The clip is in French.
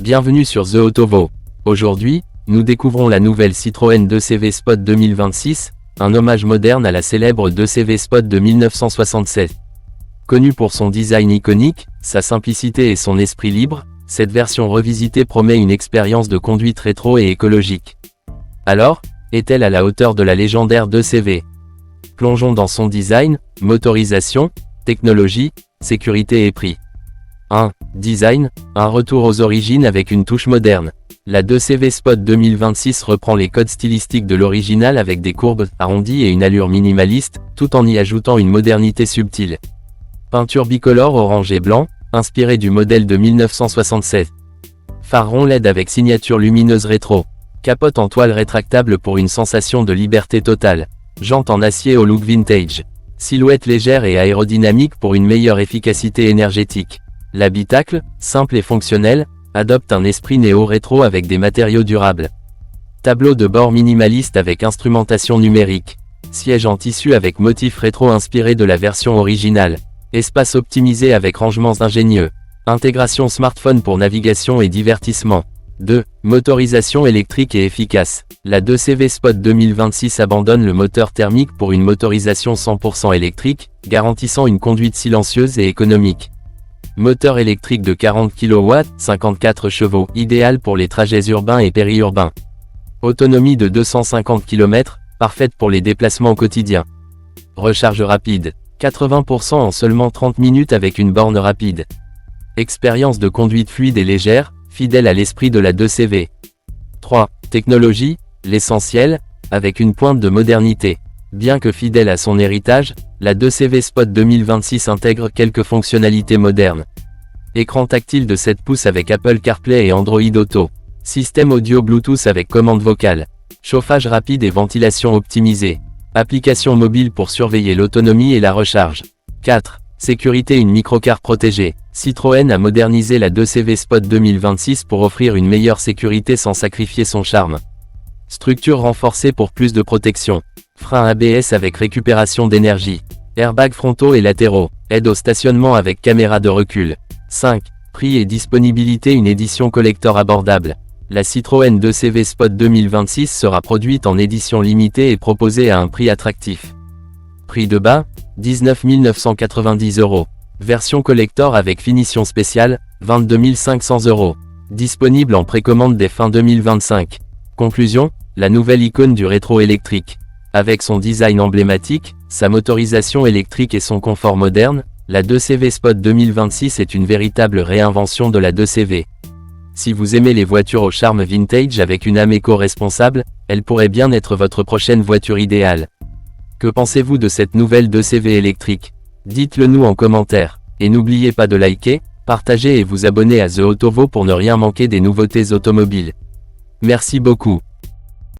Bienvenue sur The Autovo. Aujourd'hui, nous découvrons la nouvelle Citroën 2CV Spot 2026, un hommage moderne à la célèbre 2CV Spot de 1967. Connue pour son design iconique, sa simplicité et son esprit libre, cette version revisitée promet une expérience de conduite rétro et écologique. Alors, est-elle à la hauteur de la légendaire 2CV? Plongeons dans son design, motorisation, technologie, sécurité et prix. 1. Design, un retour aux origines avec une touche moderne. La 2CV Spot 2026 reprend les codes stylistiques de l'original avec des courbes arrondies et une allure minimaliste, tout en y ajoutant une modernité subtile. Peinture bicolore orange et blanc, inspirée du modèle de 1967. Phare rond LED avec signature lumineuse rétro. Capote en toile rétractable pour une sensation de liberté totale. Jantes en acier au look vintage. Silhouette légère et aérodynamique pour une meilleure efficacité énergétique. L'habitacle, simple et fonctionnel, adopte un esprit néo-rétro avec des matériaux durables. Tableau de bord minimaliste avec instrumentation numérique. Siège en tissu avec motif rétro inspiré de la version originale. Espace optimisé avec rangements ingénieux. Intégration smartphone pour navigation et divertissement. 2. Motorisation électrique et efficace. La 2CV Spot 2026 abandonne le moteur thermique pour une motorisation 100% électrique, garantissant une conduite silencieuse et économique. Moteur électrique de 40 kW, 54 chevaux, idéal pour les trajets urbains et périurbains. Autonomie de 250 km, parfaite pour les déplacements quotidiens. Recharge rapide, 80% en seulement 30 minutes avec une borne rapide. Expérience de conduite fluide et légère, fidèle à l'esprit de la 2CV. 3. Technologie, l'essentiel, avec une pointe de modernité. Bien que fidèle à son héritage, la 2CV Spot 2026 intègre quelques fonctionnalités modernes. Écran tactile de 7 pouces avec Apple CarPlay et Android Auto. Système audio Bluetooth avec commande vocale. Chauffage rapide et ventilation optimisée. Application mobile pour surveiller l'autonomie et la recharge. 4. Sécurité, une microcar protégée. Citroën a modernisé la 2CV Spot 2026 pour offrir une meilleure sécurité sans sacrifier son charme. Structure renforcée pour plus de protection. Frein ABS avec récupération d'énergie. Airbags frontaux et latéraux. Aide au stationnement avec caméra de recul. 5. Prix et disponibilité, une édition collector abordable. La Citroën 2CV Spot 2026 sera produite en édition limitée et proposée à un prix attractif. Prix de bas, 19 990 €. Version collector avec finition spéciale, 22 500 €. Disponible en précommande dès fin 2025. Conclusion, la nouvelle icône du rétro électrique. Avec son design emblématique, sa motorisation électrique et son confort moderne, la 2CV Spot 2026 est une véritable réinvention de la 2CV. Si vous aimez les voitures au charme vintage avec une âme éco-responsable, elle pourrait bien être votre prochaine voiture idéale. Que pensez-vous de cette nouvelle 2CV électrique? Dites-le nous en commentaire. Et n'oubliez pas de liker, partager et vous abonner à The Autovo pour ne rien manquer des nouveautés automobiles. Merci beaucoup.